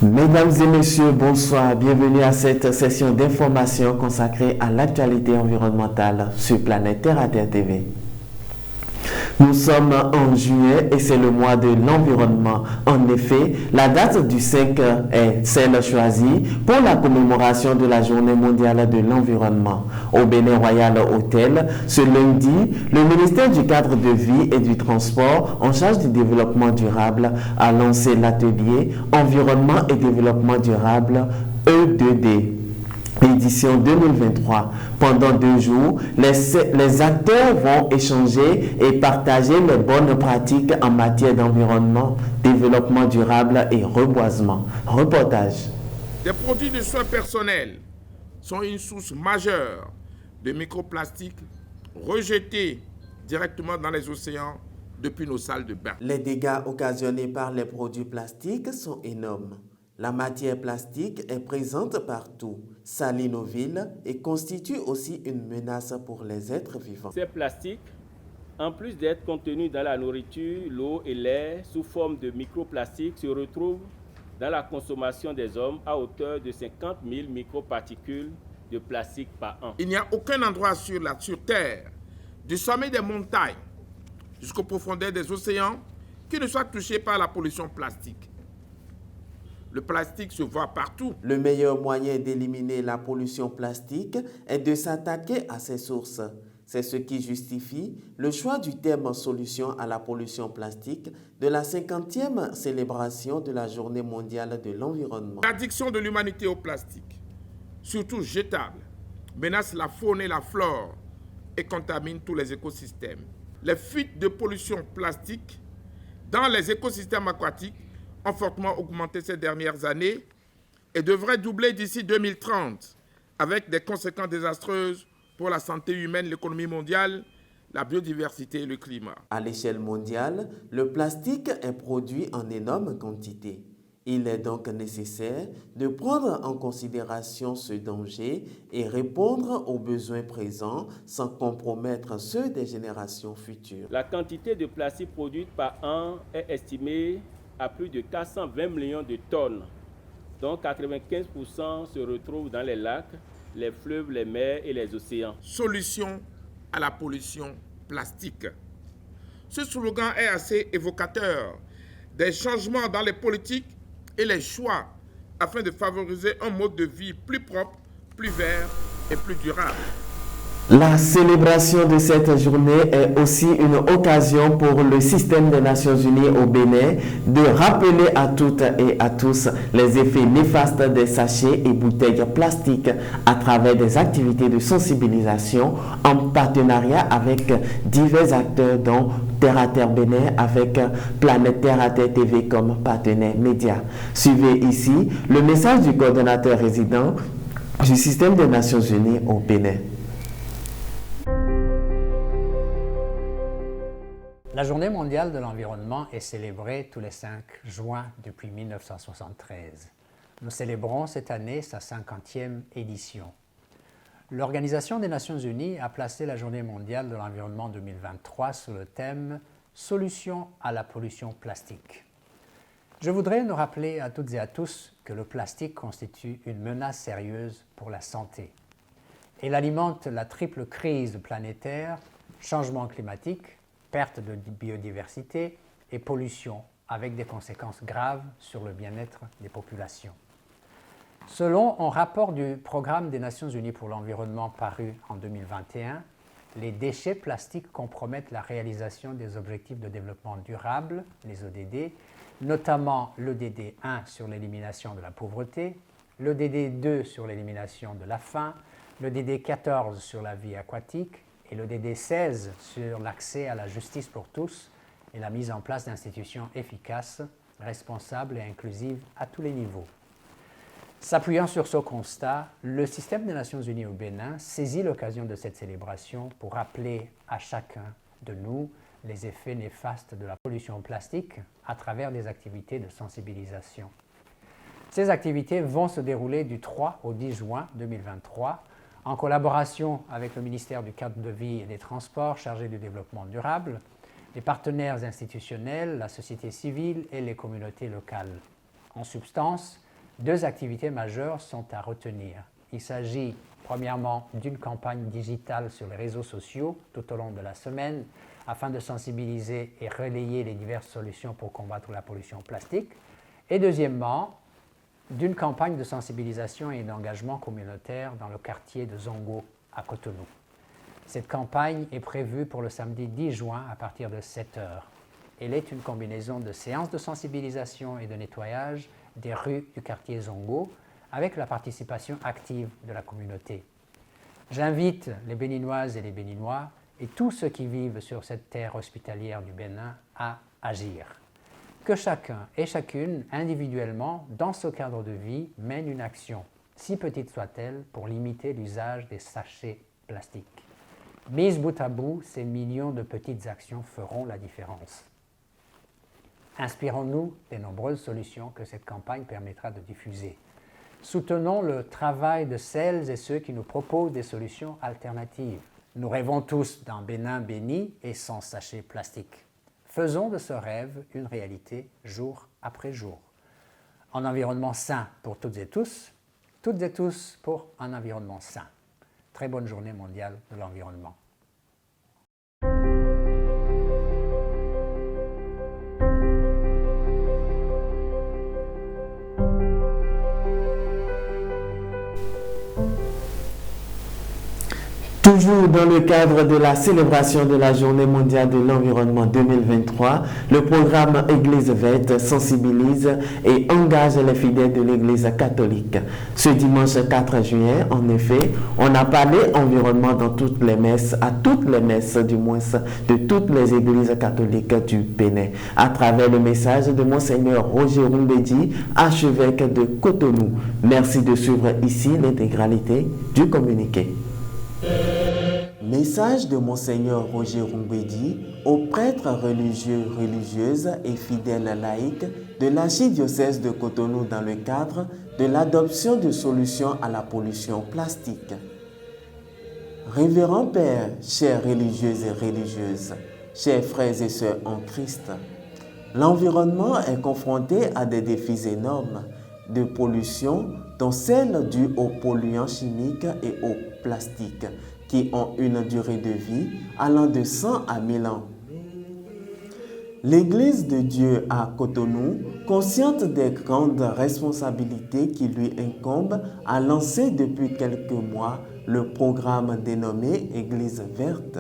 Mesdames et messieurs, bonsoir. Bienvenue à cette session d'information consacrée à l'actualité environnementale sur Planète Terre à Terre TV. Nous sommes en juillet et c'est le mois de l'environnement. En effet, la date du 5 est celle choisie pour la commémoration de la Journée mondiale de l'environnement. Au Bénin Royal Hotel, ce lundi, le ministère du Cadre de vie et du Transport en charge du développement durable a lancé l'atelier Environnement et développement durable E2D. Édition 2023. Pendant 2 jours, les acteurs vont échanger et partager les bonnes pratiques en matière d'environnement, développement durable et reboisement. Reportage. Des produits de soins personnels sont une source majeure de microplastiques rejetés directement dans les océans depuis nos salles de bain. Les dégâts occasionnés par les produits plastiques sont énormes. La matière plastique est présente partout, salit nos villes et constitue aussi une menace pour les êtres vivants. Ces plastiques, en plus d'être contenus dans la nourriture, l'eau et l'air sous forme de microplastiques, se retrouvent dans la consommation des hommes à hauteur de 50 000 microparticules de plastique par an. Il n'y a aucun endroit sur Terre, du sommet des montagnes jusqu'aux profondeurs des océans, qui ne soit touché par la pollution plastique. Le plastique se voit partout. Le meilleur moyen d'éliminer la pollution plastique est de s'attaquer à ses sources. C'est ce qui justifie le choix du thème solution à la pollution plastique de la 50e célébration de la Journée mondiale de l'environnement. L'addiction de l'humanité au plastique, surtout jetable, menace la faune et la flore et contamine tous les écosystèmes. Les fuites de pollution plastique dans les écosystèmes aquatiques ont fortement augmenté ces dernières années et devraient doubler d'ici 2030, avec des conséquences désastreuses pour la santé humaine, l'économie mondiale, la biodiversité et le climat. À l'échelle mondiale, le plastique est produit en énorme quantité. Il est donc nécessaire de prendre en considération ce danger et répondre aux besoins présents sans compromettre ceux des générations futures. La quantité de plastique produite par an est estimée à plus de 420 millions de tonnes, dont 95% se retrouvent dans les lacs, les fleuves, les mers et les océans. Solution à la pollution plastique. Ce slogan est assez évocateur des changements dans les politiques et les choix afin de favoriser un mode de vie plus propre, plus vert et plus durable. La célébration de cette journée est aussi une occasion pour le système des Nations Unies au Bénin de rappeler à toutes et à tous les effets néfastes des sachets et bouteilles plastiques à travers des activités de sensibilisation en partenariat avec divers acteurs dont Terre à Terre Bénin avec Planète Terre à Terre TV comme partenaire média. Suivez ici le message du coordonnateur résident du système des Nations Unies au Bénin. La Journée mondiale de l'environnement est célébrée tous les 5 juin depuis 1973. Nous célébrons cette année sa 50e édition. L'Organisation des Nations Unies a placé la Journée mondiale de l'environnement 2023 sous le thème « Solution à la pollution plastique ». Je voudrais nous rappeler à toutes et à tous que le plastique constitue une menace sérieuse pour la santé. Il alimente la triple crise planétaire, changement climatique, perte de biodiversité et pollution, avec des conséquences graves sur le bien-être des populations. Selon un rapport du Programme des Nations Unies pour l'environnement paru en 2021, les déchets plastiques compromettent la réalisation des objectifs de développement durable, les ODD, notamment l'ODD 1 sur l'élimination de la pauvreté, l'ODD 2 sur l'élimination de la faim, l'ODD 14 sur la vie aquatique, et le DD 16 sur l'accès à la justice pour tous et la mise en place d'institutions efficaces, responsables et inclusives à tous les niveaux. S'appuyant sur ce constat, le système des Nations Unies au Bénin saisit l'occasion de cette célébration pour rappeler à chacun de nous les effets néfastes de la pollution plastique à travers des activités de sensibilisation. Ces activités vont se dérouler du 3 au 10 juin 2023 en collaboration avec le ministère du Cadre de vie et des Transports chargé du développement durable, les partenaires institutionnels, la société civile et les communautés locales. En substance, 2 activités majeures sont à retenir. Il s'agit premièrement d'une campagne digitale sur les réseaux sociaux tout au long de la semaine afin de sensibiliser et relayer les diverses solutions pour combattre la pollution plastique. Et deuxièmement, d'une campagne de sensibilisation et d'engagement communautaire dans le quartier de Zongo à Cotonou. Cette campagne est prévue pour le samedi 10 juin à partir de 7 h. Elle est une combinaison de séances de sensibilisation et de nettoyage des rues du quartier Zongo avec la participation active de la communauté. J'invite les Béninoises et les Béninois et tous ceux qui vivent sur cette terre hospitalière du Bénin à agir. Que chacun et chacune, individuellement, dans ce cadre de vie, mène une action, si petite soit-elle, pour limiter l'usage des sachets plastiques. Mises bout à bout, ces millions de petites actions feront la différence. Inspirons-nous des nombreuses solutions que cette campagne permettra de diffuser. Soutenons le travail de celles et ceux qui nous proposent des solutions alternatives. Nous rêvons tous d'un Bénin béni et sans sachets plastiques. Faisons de ce rêve une réalité jour après jour. Un environnement sain pour toutes et tous pour un environnement sain. Très bonne journée mondiale de l'environnement. Toujours dans le cadre de la célébration de la Journée mondiale de l'environnement 2023, le programme Église verte sensibilise et engage les fidèles de l'Église catholique. Ce dimanche 4 juillet, en effet, on a parlé environnement dans toutes les messes, à toutes les messes du moins de toutes les églises catholiques du Bénin, à travers le message de Monseigneur Roger Rumbedi, archevêque de Cotonou. Merci de suivre ici l'intégralité du communiqué. Message de Monseigneur Roger Rumbedi aux prêtres religieux, religieuses et fidèles laïcs de l'archidiocèse de Cotonou dans le cadre de l'adoption de solutions à la pollution plastique. Révérend Père, chers religieuses et religieuses, chers frères et sœurs en Christ, l'environnement est confronté à des défis énormes de pollution, dont celles dues aux polluants chimiques et aux plastiques, qui ont une durée de vie allant de 100 à 1000 ans. L'Église de Dieu à Cotonou, consciente des grandes responsabilités qui lui incombent, a lancé depuis quelques mois le programme dénommé Église verte.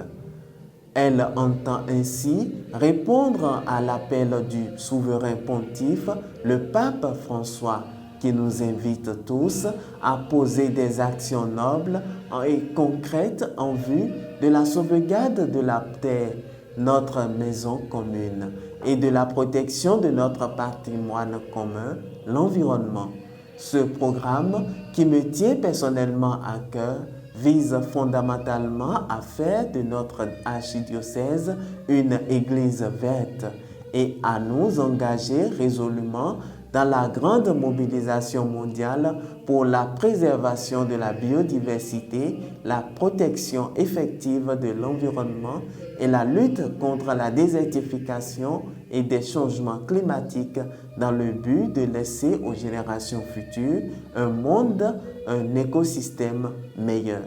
Elle entend ainsi répondre à l'appel du souverain pontife, le pape François, qui nous invite tous à poser des actions nobles et concrètes en vue de la sauvegarde de la terre, notre maison commune, et de la protection de notre patrimoine commun, l'environnement. Ce programme, qui me tient personnellement à cœur, vise fondamentalement à faire de notre archidiocèse une église verte et à nous engager résolument dans la grande mobilisation mondiale pour la préservation de la biodiversité, la protection effective de l'environnement et la lutte contre la désertification et des changements climatiques dans le but de laisser aux générations futures un monde, un écosystème meilleur.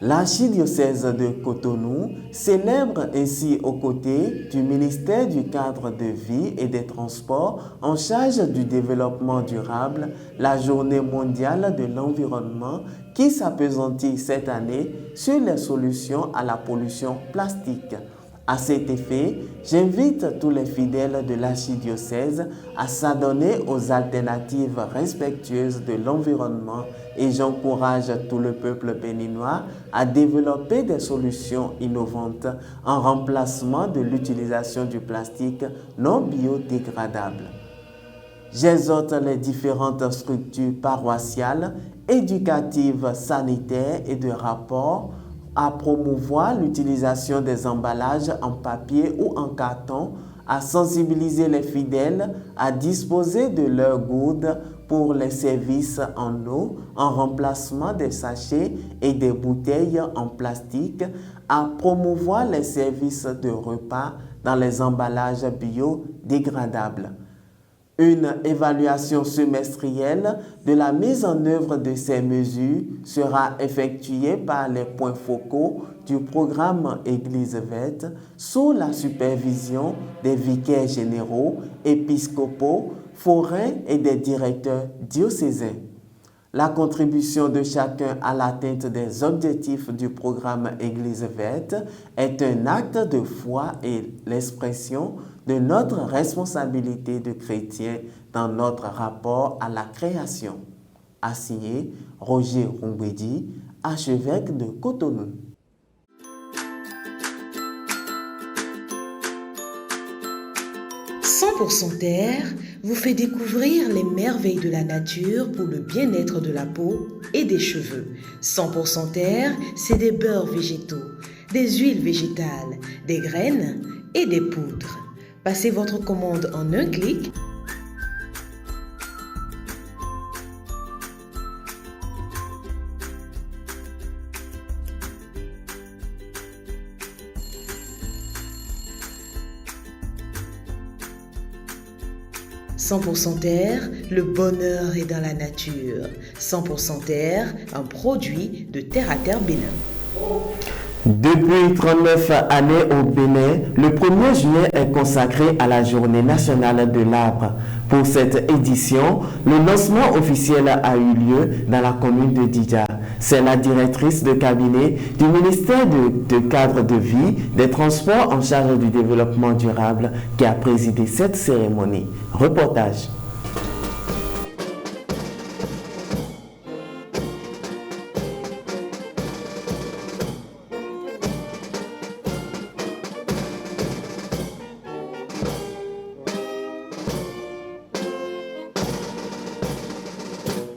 L'archidiocèse de Cotonou célèbre ainsi aux côtés du ministère du cadre de vie et des transports en charge du développement durable la Journée mondiale de l'environnement qui s'appesantit cette année sur les solutions à la pollution plastique. À cet effet, j'invite tous les fidèles de l'archidiocèse à s'adonner aux alternatives respectueuses de l'environnement et j'encourage tout le peuple béninois à développer des solutions innovantes en remplacement de l'utilisation du plastique non biodégradable. J'exhorte les différentes structures paroissiales, éducatives, sanitaires et de rapport à promouvoir l'utilisation des emballages en papier ou en carton, à sensibiliser les fidèles à disposer de leurs gourdes pour les services en eau en remplacement des sachets et des bouteilles en plastique, à promouvoir les services de repas dans les emballages biodégradables. Une évaluation semestrielle de la mise en œuvre de ces mesures sera effectuée par les points focaux du programme Église verte sous la supervision des vicaires généraux, épiscopaux, forains et des directeurs diocésains. La contribution de chacun à l'atteinte des objectifs du programme Église verte est un acte de foi et l'expression de notre responsabilité de chrétiens dans notre rapport à la création. A signé Roger Rumbedi, archevêque de Cotonou. « 100% Terre vous fait découvrir les merveilles de la nature pour le bien-être de la peau et des cheveux. 100% Terre, c'est des beurres végétaux, des huiles végétales, des graines et des poudres. Passez votre commande en un clic. « 100% Terre, le bonheur est dans la nature. 100% Terre, un produit de Terre à Terre Bénin. » Depuis 39 années au Bénin, le 1er juillet est consacré à la Journée nationale de l'arbre. Pour cette édition, le lancement officiel a eu lieu dans la commune de Didja. C'est la directrice de cabinet du ministère de cadre de vie, des transports en charge du développement durable qui a présidé cette cérémonie. Reportage.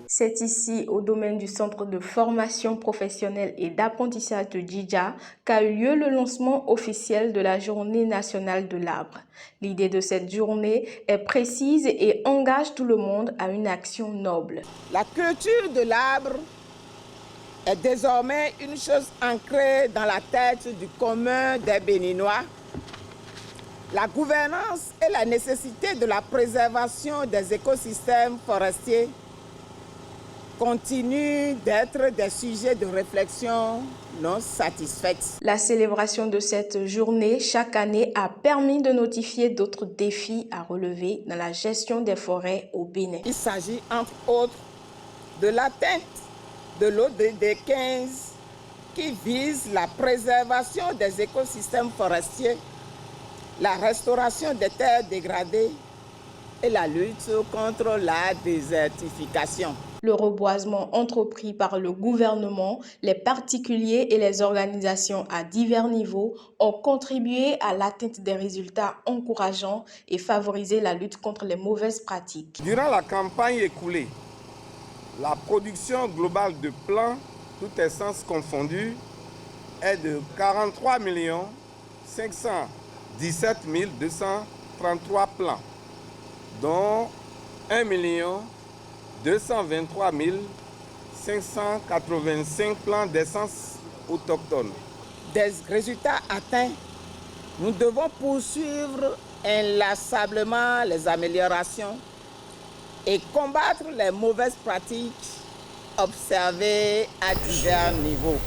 C'est ici, au domaine du Centre de formation professionnelle et d'apprentissage de Didja, qu'a eu lieu le lancement officiel de la Journée nationale de l'arbre. L'idée de cette journée est précise et engage tout le monde à une action noble. La culture de l'arbre est désormais une chose ancrée dans la tête du commun des Béninois. La gouvernance et la nécessité de la préservation des écosystèmes forestiers continuent d'être des sujets de réflexion non satisfaits. La célébration de cette journée chaque année a permis de notifier d'autres défis à relever dans la gestion des forêts au Bénin. Il s'agit entre autres de l'atteinte de l'ODD 15 qui vise la préservation des écosystèmes forestiers, la restauration des terres dégradées et la lutte contre la désertification. Le reboisement entrepris par le gouvernement, les particuliers et les organisations à divers niveaux ont contribué à l'atteinte des résultats encourageants et favorisé la lutte contre les mauvaises pratiques. Durant la campagne écoulée, la production globale de plants, toutes essences confondues, est de 43 517 233 plants, dont 1 223 585 plants d'essence autochtones. Des résultats atteints, nous devons poursuivre inlassablement les améliorations et combattre les mauvaises pratiques observées à divers niveaux.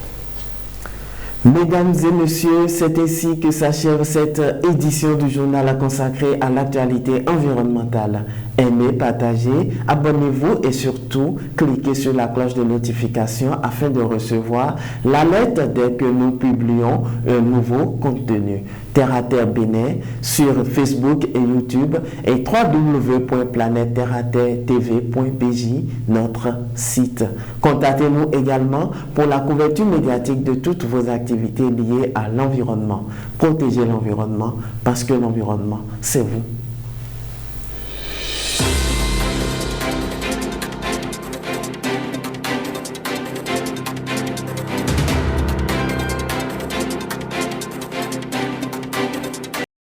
Mesdames et messieurs, c'est ainsi que s'achève cette édition du journal consacré à l'actualité environnementale. Aimez, partagez, abonnez-vous et surtout, cliquez sur la cloche de notification afin de recevoir l'alerte dès que nous publions un nouveau contenu. Terre à Terre Bénin sur Facebook et YouTube et www.planète-terre-à-terre-tv.pj, notre site. Contactez-nous également pour la couverture médiatique de toutes vos activités liées à l'environnement. Protégez l'environnement parce que l'environnement, c'est vous.